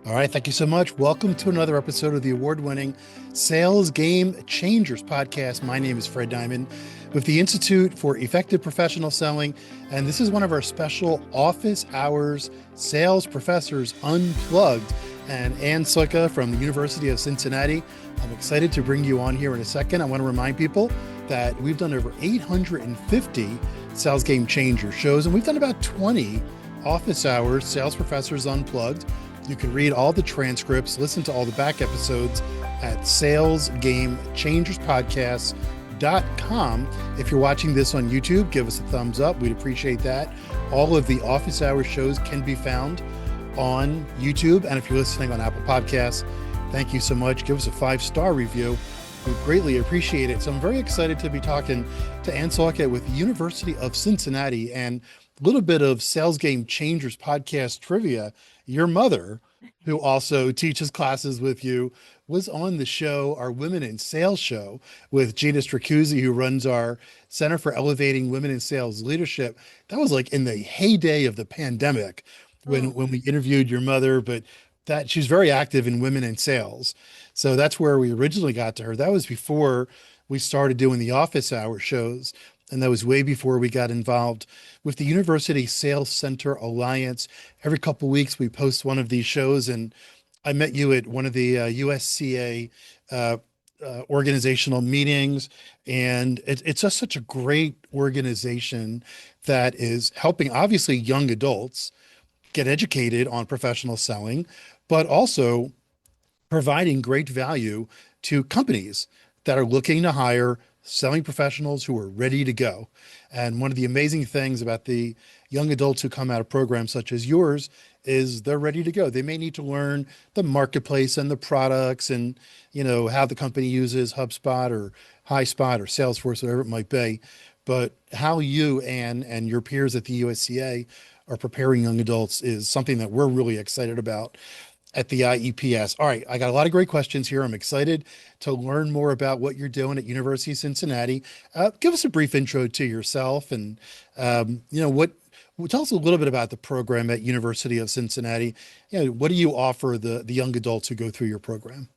All right, thank you so much. Welcome to another episode of the award-winning Sales Game Changers podcast. My name is Fred Diamond with the Institute for Effective Professional Selling, and this is one of our special office hours Sales Professors Unplugged. And Ann Sojka from the University of Cincinnati. I'm excited to bring you on here in a second. I want to remind people that we've done over 850 Sales Game Changer shows, and we've done about 20 office hours Sales Professors Unplugged. You can read all the transcripts, listen to all the back episodes at salesgamechangerspodcasts.com. If you're watching this on YouTube, give us a thumbs up. We'd appreciate that. All of the office hour shows can be found on YouTube. And if you're listening on Apple Podcasts, thank you so much. Give us a 5-star review. We greatly appreciate it. So I'm very excited to be talking to Ann Sojka with the University of Cincinnati, and a little bit of Sales Game Changers podcast trivia. Your mother, who also teaches classes with you, was on the show, our Women in Sales show, with Gina Stracuzzi, who runs our Center for Elevating Women in Sales Leadership. That was like in the heyday of the pandemic when we interviewed your mother, but that she's very active in women in sales. So that's where we originally got to her. That was before we started doing the office hour shows. And that was way before we got involved with the University Sales Center Alliance. Every couple of weeks, we post one of these shows. And I met you at one of the USCA organizational meetings. And it's just such a great organization that is helping, obviously, young adults get educated on professional selling, but also providing great value to companies that are looking to hire selling professionals who are ready to go. And one of the amazing things about the young adults who come out of programs such as yours is they're ready to go. They may need to learn the marketplace and the products and, how the company uses HubSpot or HighSpot or Salesforce, whatever it might be. But how you, Ann, and your peers at the USCA are preparing young adults is something that we're really excited about at the IEPS. All right, I got a lot of great questions here. I'm excited to learn more about what you're doing at University of Cincinnati. Give us a brief intro to yourself, and tell us a little bit about the program at University of Cincinnati. What do you offer the young adults who go through your program?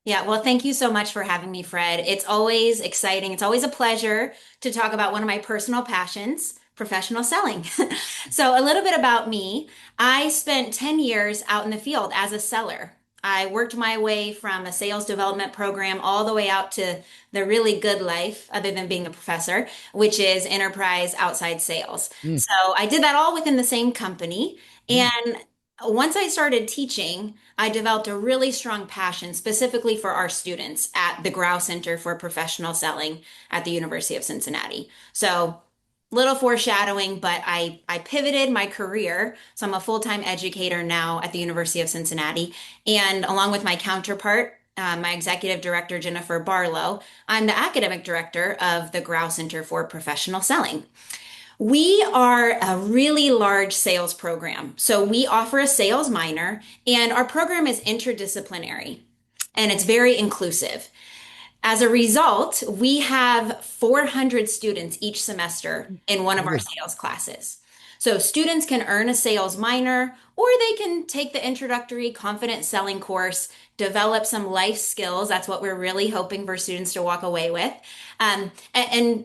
Yeah, well, thank you so much for having me, Fred. It's always exciting. It's always a pleasure to talk about one of my personal passions, professional selling. So, a little bit about me. I spent 10 years out in the field as a seller. I worked my way from a sales development program all the way out to the really good life, other than being a professor, which is enterprise outside sales. Mm, So, I did that all within the same company. mm. And once I started teaching, I developed a really strong passion specifically for our students at the Grau Center for Professional Selling at the University of Cincinnati. So, little foreshadowing, but I pivoted my career. So, I'm a full-time educator now at the University of Cincinnati. And along with my counterpart, my executive director, Jennifer Barlow, I'm the academic director of the Grau Center for Professional Selling. We are a really large sales program. So we offer a sales minor, and our program is interdisciplinary and it's very inclusive. As a result, we have 400 students each semester in one of our Good. sales classes. So students can earn a sales minor, or they can take the introductory confident selling course, develop some life skills. That's what we're really hoping for students to walk away with, and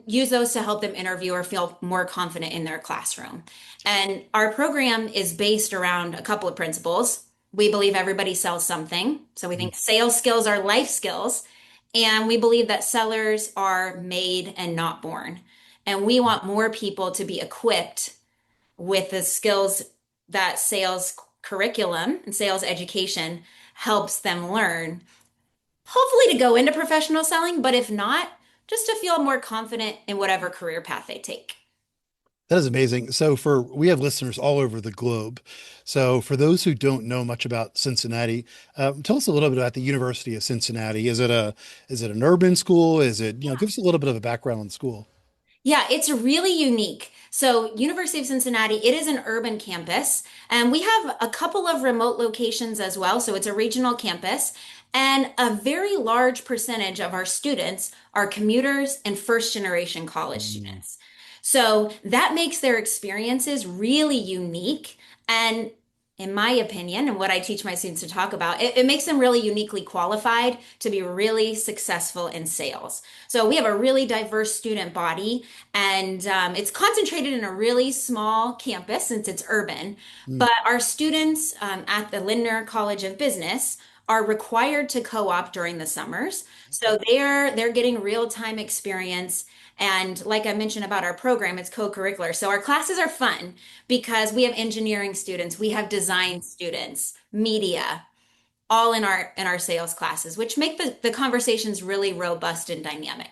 use those to help them interview or feel more confident in their classroom. And our program is based around a couple of principles. We believe everybody sells something. So we think sales skills are life skills. And we believe that sellers are made and not born. And we want more people to be equipped with the skills that sales curriculum and sales education helps them learn, hopefully to go into professional selling, but if not, just to feel more confident in whatever career path they take. That is amazing. So we have listeners all over the globe. So for those who don't know much about Cincinnati, tell us a little bit about the University of Cincinnati. Is it an urban school? Give us a little bit of a background on the school. Yeah, it's really unique. So, University of Cincinnati, it is an urban campus, and we have a couple of remote locations as well. So, it's a regional campus, and a very large percentage of our students are commuters and first generation college Mm, students. So, that makes their experiences really unique. And in my opinion, and what I teach my students to talk about, it makes them really uniquely qualified to be really successful in sales. So we have a really diverse student body, and it's concentrated in a really small campus since it's urban. Mm. But our students at the Lindner College of Business are required to co-op during the summers. So they're getting real-time experience. And like I mentioned about our program, it's co-curricular. So our classes are fun because we have engineering students, we have design students, media, all in our sales classes, which make the conversations really robust and dynamic.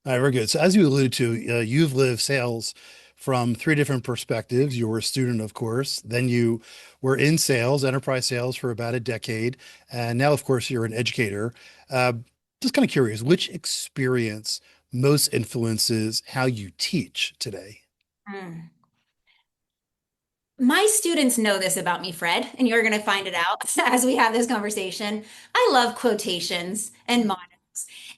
All right, very good. So as you alluded to, you've lived sales from three different perspectives. You were a student, of course. Then you were in sales, enterprise sales for about a decade. And now, of course, you're an educator. Uh, just kind of curious, which experience most influences how you teach today? Mm. My students know this about me, Fred, and you're going to find it out as we have this conversation. I love quotations and mottos.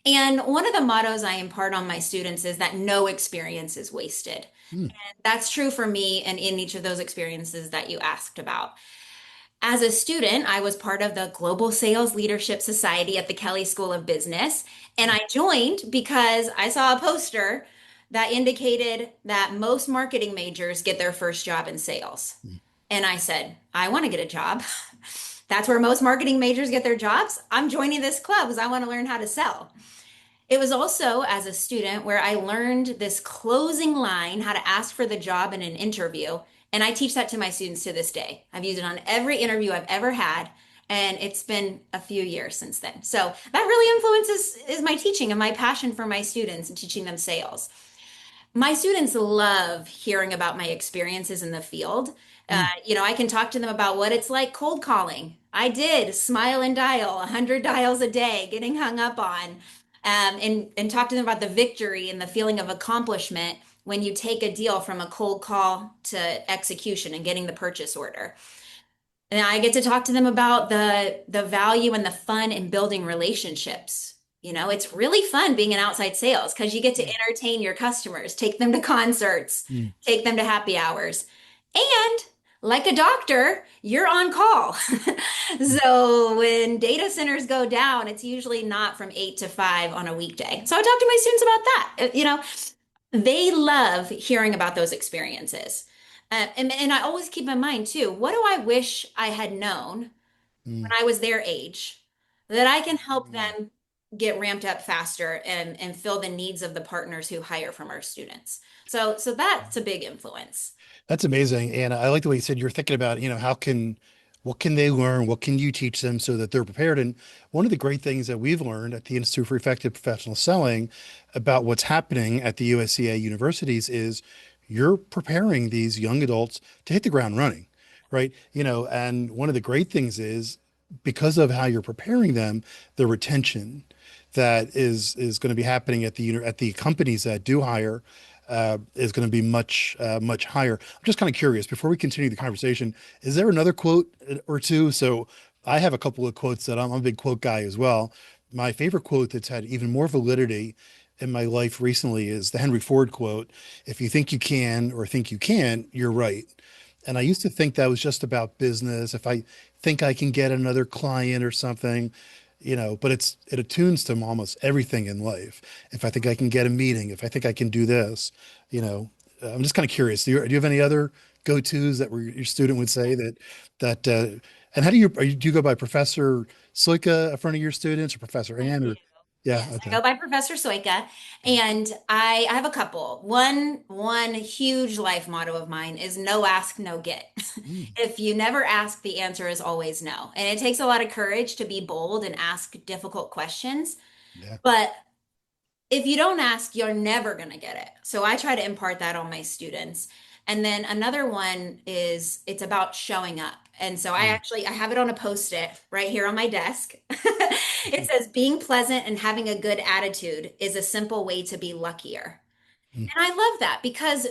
And one of the mottos I impart on my students is that no experience is wasted. Mm, And that's true for me and in each of those experiences that you asked about. As a student, I was part of the Global Sales Leadership Society at the Kelley School of Business. And I joined because I saw a poster that indicated that most marketing majors get their first job in sales. mm, And I said, I want to get a job. That's where most marketing majors get their jobs. I'm joining this club because I want to learn how to sell. It was also as a student where I learned this closing line, how to ask for the job in an interview. And I teach that to my students to this day. I've used it on every interview I've ever had. And it's been a few years since then. So that really influences is my teaching and my passion for my students and teaching them sales. My students love hearing about my experiences in the field. mm. I can talk to them about what it's like cold calling. I did smile and dial 100 dials a day, getting hung up on, and talk to them about the victory and the feeling of accomplishment when you take a deal from a cold call to execution and getting the purchase order. And I get to talk to them about the value and the fun in building relationships. It's really fun being in outside sales because you get to entertain your customers, take them to concerts, Mm. take them to happy hours. And like a doctor, you're on call. So when data centers go down, it's usually not from 8 to 5 on a weekday. So I talk to my students about that. They love hearing about those experiences. And I always keep in mind too, what do I wish I had known when Mm. I was their age that I can help Mm. them get ramped up faster and fill the needs of the partners who hire from our students. So that's a big influence. That's amazing. And I like the way you said you're thinking about, what can they learn? What can you teach them so that they're prepared? And one of the great things that we've learned at the Institute for Effective Professional Selling about what's happening at the USCA universities is you're preparing these young adults to hit the ground running, right? And one of the great things is because of how you're preparing them, the retention that is going to be happening at the companies that do hire is going to be much higher. I'm just kind of curious before we continue the conversation, is there another quote or two? So I have a couple of quotes that I'm a big quote guy as well. My favorite quote that's had even more validity in my life recently is the Henry Ford quote, "If you think you can or think you can, you're right." And I used to think that was just about business. If I think I can get another client or something, but it attunes to almost everything in life. If I think I can get a meeting, if I think I can do this, I'm just kind of curious. Do you have any other go-tos that your student would say and how do you go by Professor Sojka in front of your students or Professor I Ann do. or, yeah, Yes, I okay. go by Professor Sojka, and I have a couple. One huge life motto of mine is no ask, no get. Mm, If you never ask, the answer is always no. And it takes a lot of courage to be bold and ask difficult questions. yeah. But if you don't ask, you're never going to get it. So I try to impart that on my students. And then another one is it's about showing up. And so Mm, I have it on a post-it right here on my desk. It says being pleasant and having a good attitude is a simple way to be luckier. mm, And I love that because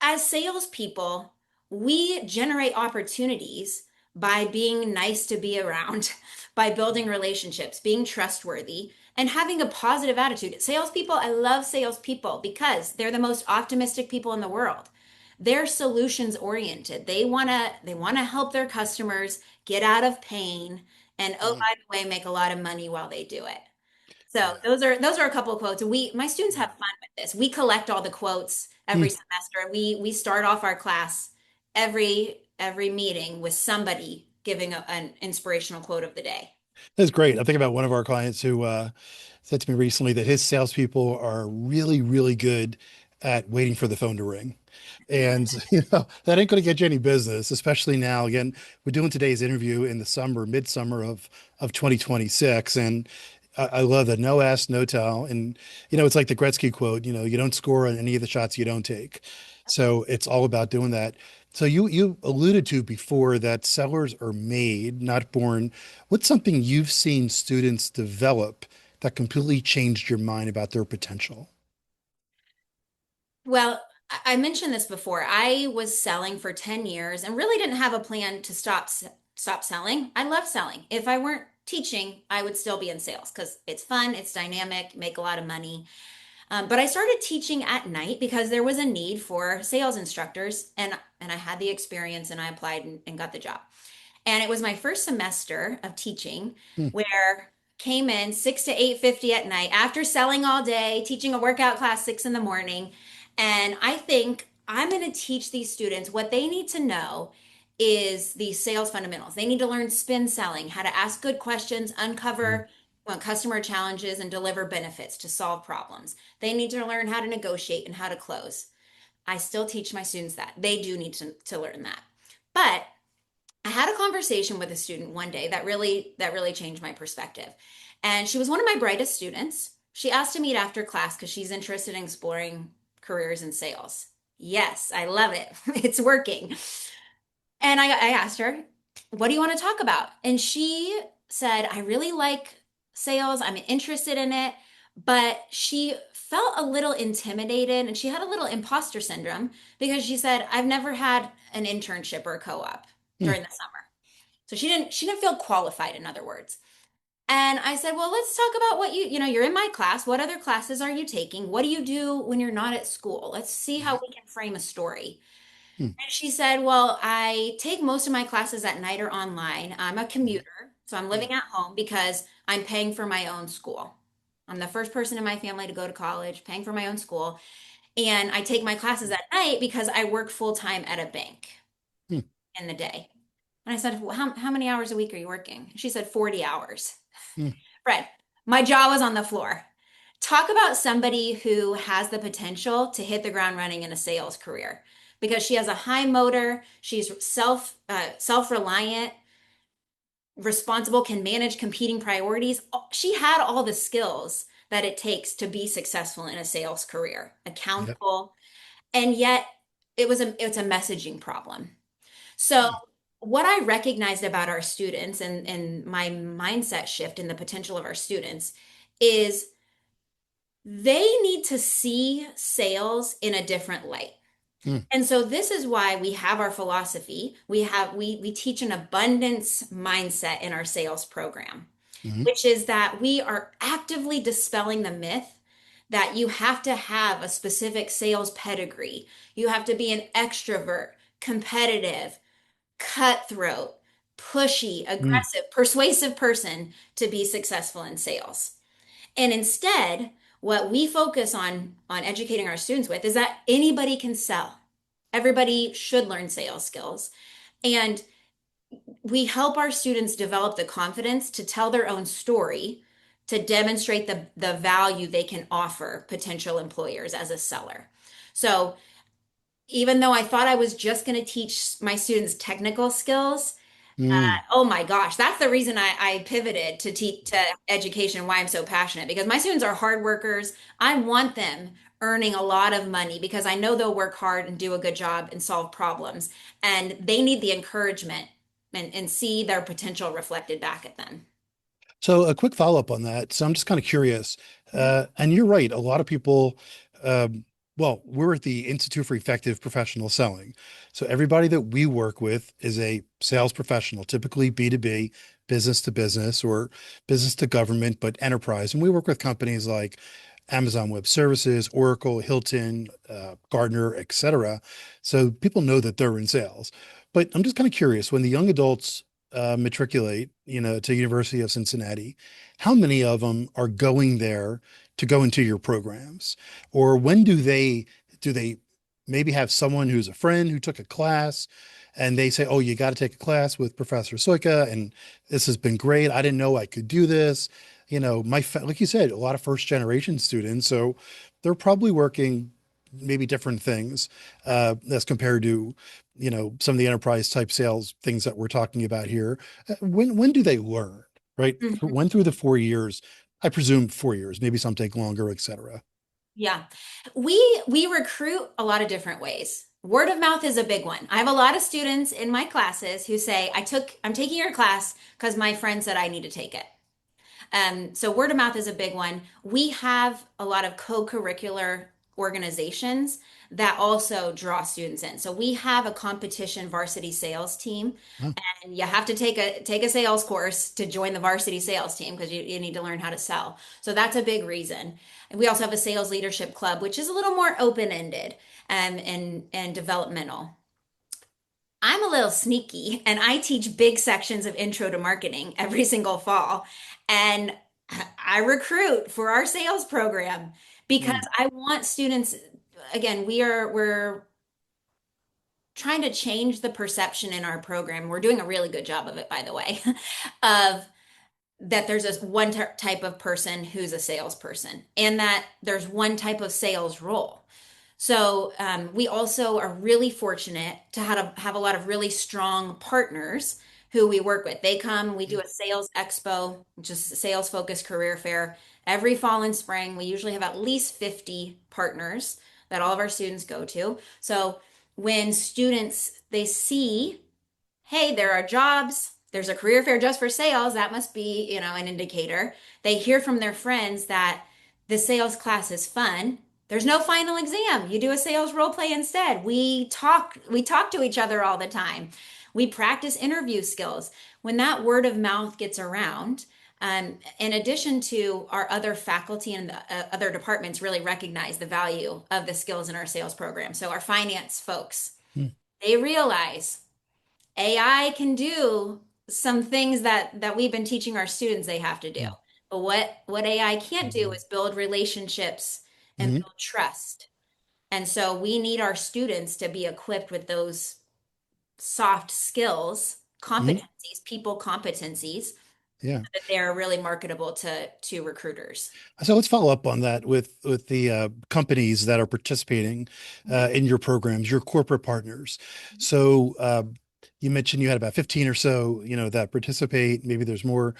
as salespeople, we generate opportunities by being nice to be around, by building relationships, being trustworthy, and having a positive attitude. Salespeople, I love salespeople because they're the most optimistic people in the world. They're solutions oriented. They want to help their customers get out of pain and, oh, Mm, by the way, make a lot of money while they do it. So yeah. those are a couple of quotes. My students have fun with this. We collect all the quotes every Mm, semester. We start off our class every meeting with somebody giving an inspirational quote of the day. that's great. I think about one of our clients who said to me recently that his salespeople are really, really good at waiting for the phone to ring. And that ain't going to get you any business, especially now. Again, we're doing today's interview in the summer, midsummer of 2026. And I love that no ask, no tell. And it's like the Gretzky quote, you don't score on any of the shots you don't take. So it's all about doing that. So you alluded to before that sellers are made, not born. What's something you've seen students develop that completely changed your mind about their potential? Well, I mentioned this before. I was selling for 10 years and really didn't have a plan to stop selling. I love selling. If I weren't teaching, I would still be in sales because it's fun, it's dynamic, make a lot of money. But I started teaching at night because there was a need for sales instructors, and I had the experience and I applied and got the job. And it was my first semester of teaching Hmm, where came in 6 to 8:50 at night after selling all day, teaching a workout class 6 in the morning. And I think I'm going to teach these students what they need to know is the sales fundamentals. They need to learn spin selling, how to ask good questions, hmm, uncover customer challenges, and deliver benefits to solve problems. They need to learn how to negotiate and how to close. I still teach my students that. They do need to learn that. But I had a conversation with a student one day that really changed my perspective. And she was one of my brightest students. She asked to meet after class because she's interested in exploring careers in sales. Yes, I love it. It's working. And I asked her, what do you want to talk about? And she said, I really like sales. I'm interested in it. But she felt a little intimidated and she had a little imposter syndrome because she said, I've never had an internship or a co-op hmm, during the summer. So she didn't feel qualified, in other words. And I said, well, let's talk about what you're in my class. What other classes are you taking? What do you do when you're not at school? Let's see how we can frame a story. hmm, And she said, well, I take most of my classes at night or online. I'm a hmm, commuter, so I'm hmm, living at home because I'm paying for my own school. I'm the first person in my family to go to college, paying for my own school. And I take my classes at night because I work full time at a bank hmm, in the day. And I said, well, how many hours a week are you working? She said, 40 hours. hmm, Fred, my jaw was on the floor. Talk about somebody who has the potential to hit the ground running in a sales career because she has a high motor, she's self-reliant, responsible, can manage competing priorities. She had all the skills that it takes to be successful in a sales career, yeah, accountable, and yet it's a messaging problem. So, hmm, what I recognized about our students and my mindset shift in the potential of our students is they need to see sales in a different light. hmm, And so this is why we have our philosophy. We teach an abundance mindset in our sales program, hmm, which is that we are actively dispelling the myth that you have to have a specific sales pedigree. You have to be an extrovert, competitive, cutthroat, pushy, hmm. aggressive, persuasive person to be successful in sales. And instead, what we focus on educating our students with is that anybody can sell. Everybody should learn sales skills. And we help our students develop the confidence to tell their own story to demonstrate the value they can offer potential employers as a seller. So even though I thought I was just going to teach my students technical skills, Hmm. oh my gosh, that's the reason I pivoted to teach to education, why I'm so passionate, because my students are hard workers. I want them earning a lot of money because I know they'll work hard and do a good job and solve problems. And they need the encouragement and see their potential reflected back at them. So a quick follow-up on that. So I'm just kind of curious. And you're right. A lot of people, um, well, we're at the Institute for Effective Professional Selling. So everybody that we work with is a sales professional, typically B2B, business to business or business to government, but enterprise. And we work with companies like Amazon Web Services, Oracle, Hilton, Gardner, etc. So people know that they're in sales. But I'm just kind of curious, when the young adults matriculate, to University of Cincinnati, how many of them are going there to go into your programs? Or when do they maybe have someone who's a friend who took a class and they say, "Oh, you got to take a class with Professor Sojka, and this has been great. I didn't know I could do this." Like you said, a lot of first generation students, so they're probably working maybe different things as compared to, some of the enterprise type sales things that we're talking about here. When do they learn, right? Mhm. When through the 4 years, I presume 4 years, maybe some take longer, et cetera. Yeah. We recruit a lot of different ways. Word of mouth is a big one. I have a lot of students in my classes who say, I'm taking your class because my friend said I need to take it. So word of mouth is a big one. We have a lot of co-curricular organizations that also draw students in. So we have a competition varsity sales team, Oh, and you have to take a sales course to join the varsity sales team because you need to learn how to sell. So that's a big reason. And we also have a sales leadership club, which is a little more open-ended and developmental. I'm a little sneaky and I teach big sections of intro to marketing every single fall. And I recruit for our sales program because mm, I want students, again, we're trying to change the perception in our program. We're doing a really good job of it, by the way, of that there's this one type of person who's a salesperson and that there's one type of sales role. So we also are really fortunate to have a lot of really strong partners who we work with. They come, we do a sales expo, which is a sales focused career fair every fall and spring. We usually have at least 50 partners that all of our students go to. So when students they see, hey, there are jobs, there's a career fair just for sales, that must be, an indicator. They hear from their friends that the sales class is fun. There's no final exam. You do a sales role play instead. We talk to each other all the time. We practice interview skills. When that word of mouth gets around, in addition to our other faculty and the, other departments really recognize the value of the skills in our sales program. So our finance folks, mm, they realize AI can do some things that we've been teaching our students they have to do. mm, But what AI can't do mm, is build relationships and mm, build trust. And so we need our students to be equipped with those soft skills, mm. competencies, people competencies Yeah. that they're really marketable to recruiters. So let's follow up on that with the companies that are participating Mhm. in your programs, your corporate partners. So you mentioned you had about 15 or so, that participate. Maybe there's more.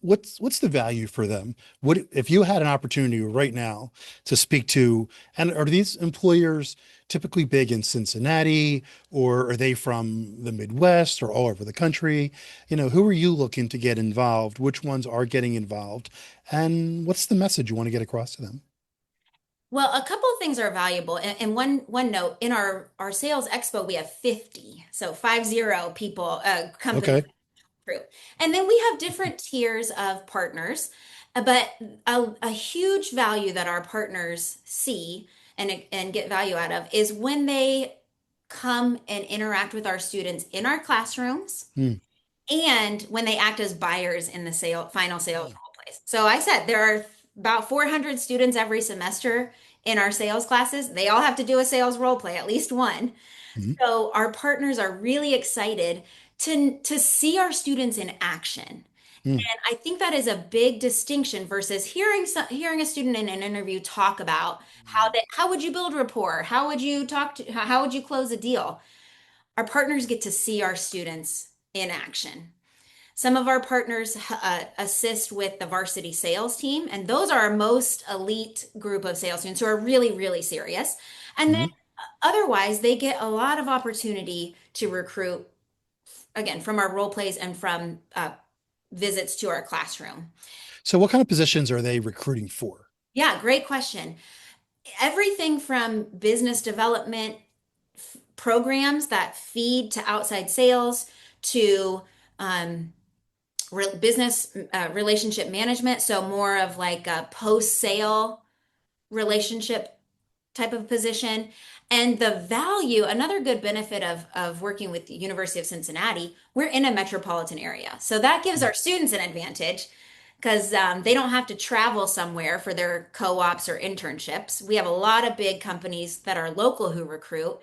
What's the value for them? What if you had an opportunity right now to speak to, and are these employers typically big in Cincinnati, or are they from the Midwest or all over the country? Who are you looking to get involved? Which ones are getting involved? And what's the message you want to get across to them? Well, a couple of things are valuable. And one note, in our sales expo, we have 50, so 50 people, companies Okay. through. And then we have different tiers of partners, but a huge value that our partners see and get value out of is when they come and interact with our students in our classrooms Hmm. and when they act as buyers in the final sales role plays. So I said there are about 400 students every semester in our sales classes. They all have to do a sales role play, at least one. Hmm. So our partners are really excited to see our students in action. Hmm. And I think that is a big distinction versus hearing a student in an interview talk about how would you build rapport? How would you close a deal? Our partners get to see our students in action. Some of our partners assist with the varsity sales team, and those are our most elite group of sales students who are really, really serious. And then Hmm. otherwise, they get a lot of opportunity to recruit, again, from our role plays and from visits to our classroom. So what kind of positions are they recruiting for? Yeah, great question. Everything from business development programs that feed to outside sales to um, business relationship management. So more of like a post sale relationship type of position. And the value, another good benefit of working with the University of Cincinnati, we're in a metropolitan area. So that gives our students an advantage because they don't have to travel somewhere for their co-ops or internships. We have a lot of big companies that are local who recruit.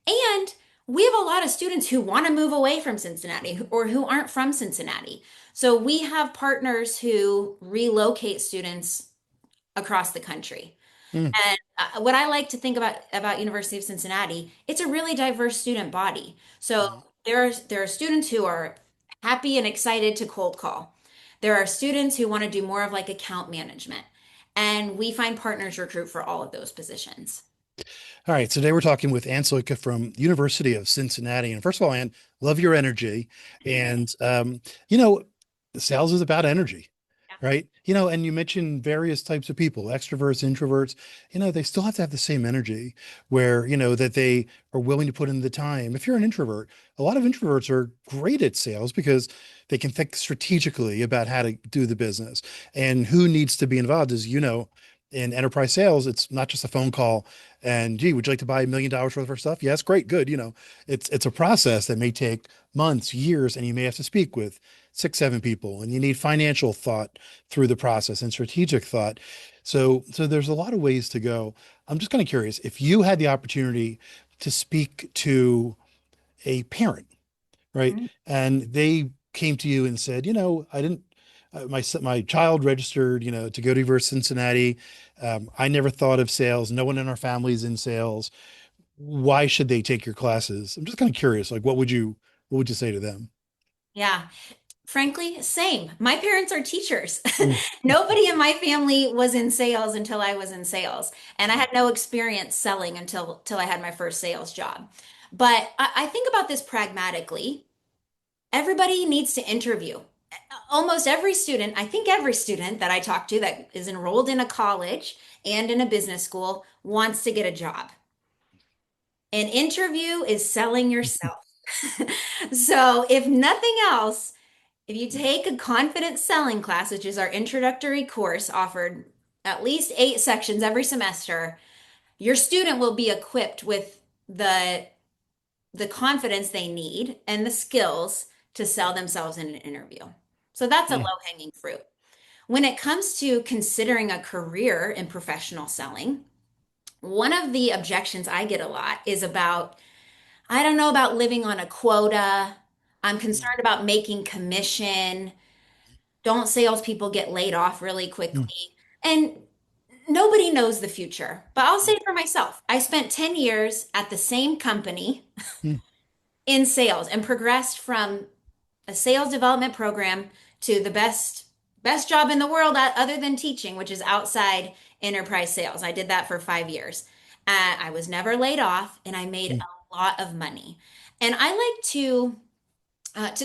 And we have a lot of students who want to move away from Cincinnati or who aren't from Cincinnati. So we have partners who relocate students across the country. Mm, And what I like to think about University of Cincinnati, it's a really diverse student body. So mm. there are students who are happy and excited to cold call. There are students who want to do more of like account management. And we find partners recruit for all of those positions. All right. So today we're talking with Ann Sojka from University of Cincinnati. And first of all, Ann, love your energy. And you know, sales is about energy, Yeah. right? And you mentioned various types of people, extroverts, introverts, they still have to have the same energy where, that they are willing to put in the time. If you're an introvert, a lot of introverts are great at sales because they can think strategically about how to do the business and who needs to be involved. As you know, in enterprise sales, it's not just a phone call and gee, would you like to buy $1 million worth of our stuff? Yes, great, good. It's a process that may take months, years, and you may have to speak with 6, 7 people, and you need financial thought through the process and strategic thought. So there's a lot of ways to go. I'm just kind of curious if you had the opportunity to speak to a parent, right? Mhm. And they came to you and said, I didn't, my child registered, to go to University of Cincinnati. I never thought of sales. No one in our family is in sales. Why should they take your classes? I'm just kind of curious, like, what would you say to them? Yeah. Frankly, same. My parents are teachers. Mm, Nobody in my family was in sales until I was in sales, and I had no experience selling until I had my first sales job. But I think about this pragmatically. Everybody needs to interview. Almost every student, I think every student that I talk to that is enrolled in a college and in a business school wants to get a job. An interview is selling yourself. So, if nothing else, if you take a confidence selling class, which is our introductory course offered at least 8 sections every semester, your student will be equipped with the confidence they need and the skills to sell themselves in an interview. So that's a mm, low-hanging fruit. When it comes to considering a career in professional selling, one of the objections I get a lot is about, I don't know about living on a quota. I'm concerned about making commission. Don't salespeople get laid off really mm, quickly? And nobody knows the future. But I'll mm, say for myself, I spent 10 years at the same company mm, in sales and progressed from a sales development program to the best job in the world other than teaching, which is outside enterprise sales. I did that for 5 years. I was never laid off and I made mm, a lot of money. And I like to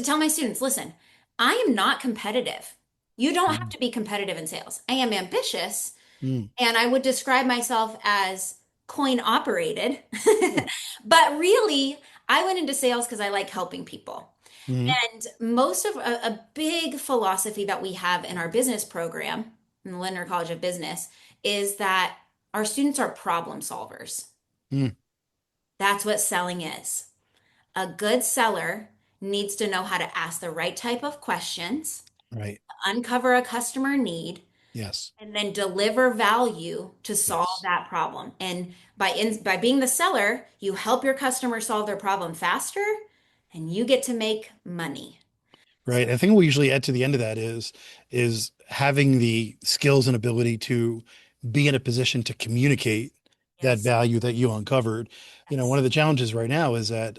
tell my students, listen, I am not competitive. You don't have mm, to be competitive in sales. I am ambitious, mm, and I would describe myself as coin operated. mm, But really, I went into sales because I like helping people. mm, And most of a big philosophy that we have in our business program, in the Lindner College of Business, is that our students are problem solvers. mm. That's what selling is. A good seller needs to know how to ask the right type of questions, Right. uncover a customer need, Yes. and then deliver value to solve Yes. that problem. And by being the seller, you help your customer solve their problem faster and you get to make money. So, Right. I think what we usually add to the end of that is having the skills and ability to be in a position to communicate that yes, value that you uncovered. yes, One of the challenges right now is that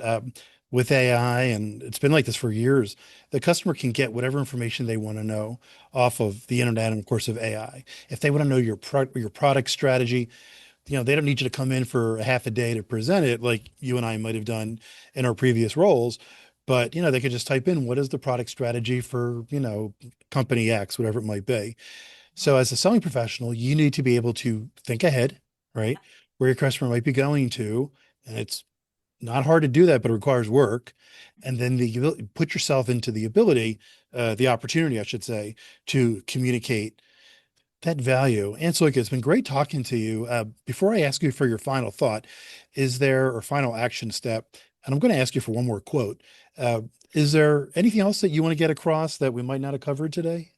with AI, and it's been like this for years, the customer can get whatever information they want to know off of the internet and, of course, of AI. If they want to know your product strategy, they don't need you to come in for a half a day to present it like you and I might have done in our previous roles. But, they could just type in what is the product strategy for, company X, whatever it might be. So as a selling professional, you need to be able to think ahead, right? Where your customer might be going to. And it's not hard to do that, but it requires work. And then put yourself into the ability, the opportunity, I should say, to communicate That value. Ann Sojka, it's been great talking to you. Before I ask you for your final thought, is there or final action step? And I'm going to ask you for one more quote. Uh, is there anything else that you want to get across that we might not have covered today?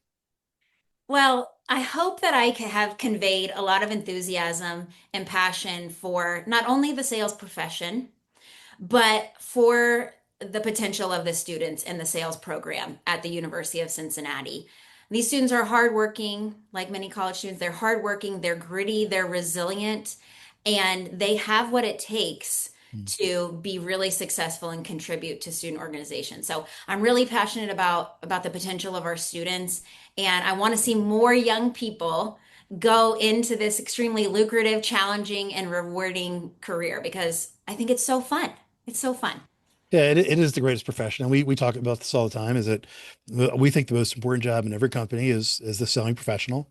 Well, I hope that I have conveyed a lot of enthusiasm and passion for not only the sales profession, but for the potential of the students in the sales program at the University of Cincinnati. These students are hardworking, like many college students. They're hardworking, they're gritty, they're resilient, and they have what it takes Mm. to be really successful and contribute to student organizations. So I'm really passionate about the potential of our students, and I want to see more young people go into this extremely lucrative, challenging, and rewarding career because I think it's so fun. It's so fun. Yeah, it is the greatest profession. And we talk about this all the time, is that we think the most important job in every company is the selling professional.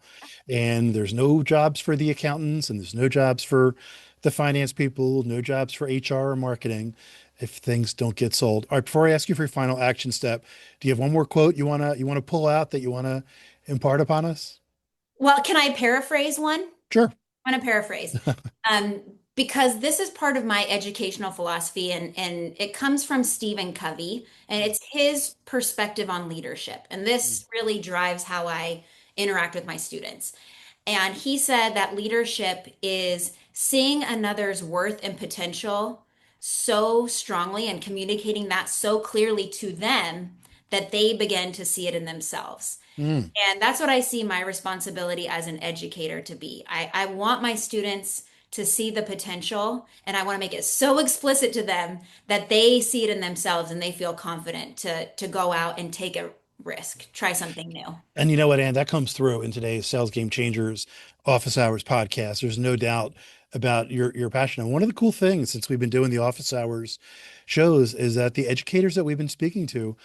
And there's no jobs for the accountants and there's no jobs for the finance people, no jobs for HR or marketing if things don't get sold. All right, before I ask you for your final action step, do you have one more quote you wanna pull out that you wanna impart upon us? Well, can I paraphrase one? Sure. I want to paraphrase. Um, because this is part of my educational philosophy and it comes from Stephen Covey and it's his perspective on leadership. And this really drives how I interact with my students. And he said that leadership is seeing another's worth and potential so strongly and communicating that so clearly to them that they begin to see it in themselves. Mm. And that's what I see my responsibility as an educator to be. I want my students to see the potential and I want to make it so explicit to them that they see it in themselves and they feel confident to go out and take a risk, try something new. And you know what, Ann, that comes through in today's Sales Game Changers Office Hours podcast. There's no doubt about your passion. And one of the cool things since we've been doing the Office Hours shows is that the educators that we've been speaking to,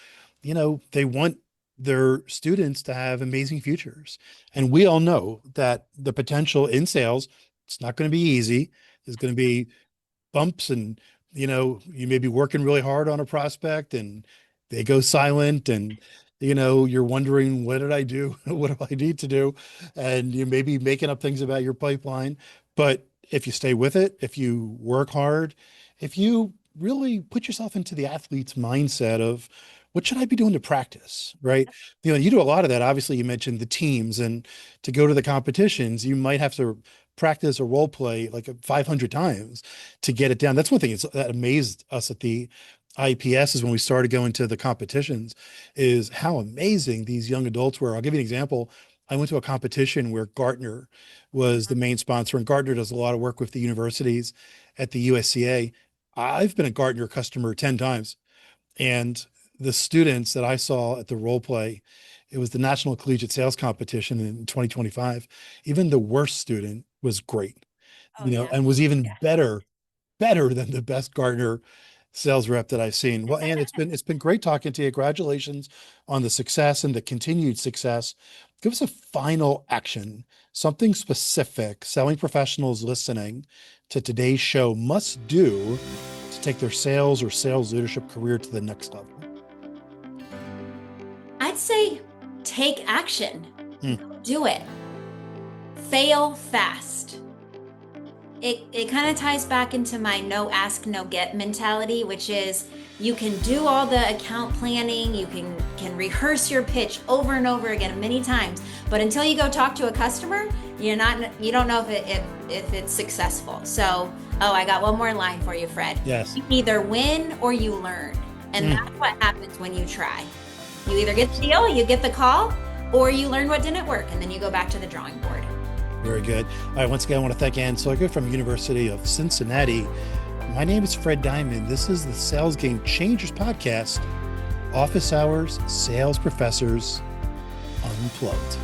they want their students to have amazing futures. And we all know that the potential in sales, it's not going to be easy. There's going to be bumps and you may be working really hard on a prospect and they go silent and you're wondering, what did I do? What do I need to do? And you may be making up things about your pipeline. But if you stay with it, if you work hard, if you really put yourself into the athlete's mindset of what should I be doing to practice, right? You do a lot of that. Obviously, you mentioned the teams, and to go to the competitions, you might have to practice a role play like 500 times to get it down. That's one thing that amazed us at the IPS is when we started going to the competitions is how amazing these young adults were. I'll give you an example. I went to a competition where Gartner was the main sponsor, and Gartner does a lot of work with the universities at the USCA. I've been a Gartner customer 10 times. And the students that I saw at the role play, it was the National Collegiate Sales Competition in 2025. Even the worst student was great, Oh yeah. and was even Yeah. better than the best Gartner sales rep that I've seen. Well, Ann, it's been great talking to you. Congratulations on the success and the continued success. Give us a final action, something specific selling professionals listening to today's show must do to take their sales or sales leadership career to the next level. I'd say take action. Hmm. Do it. Fail fast. It kind of ties back into my no ask, no get mentality, which is you can do all the account planning, you can rehearse your pitch over and over again many times, but until you go talk to a customer, you don't know if it's successful. So, oh, I got one more line for you, Fred. Yes. You either win or you learn. And that's what happens when you try. You either get the deal, you get the call, or you learn what didn't work, and then you go back to the drawing board. Very good. All right. Once again, I want to thank Ann Sojka from University of Cincinnati. My name is Fred Diamond. This is the Sales Game Changers podcast, Office Hours, Sales Professors Unplugged.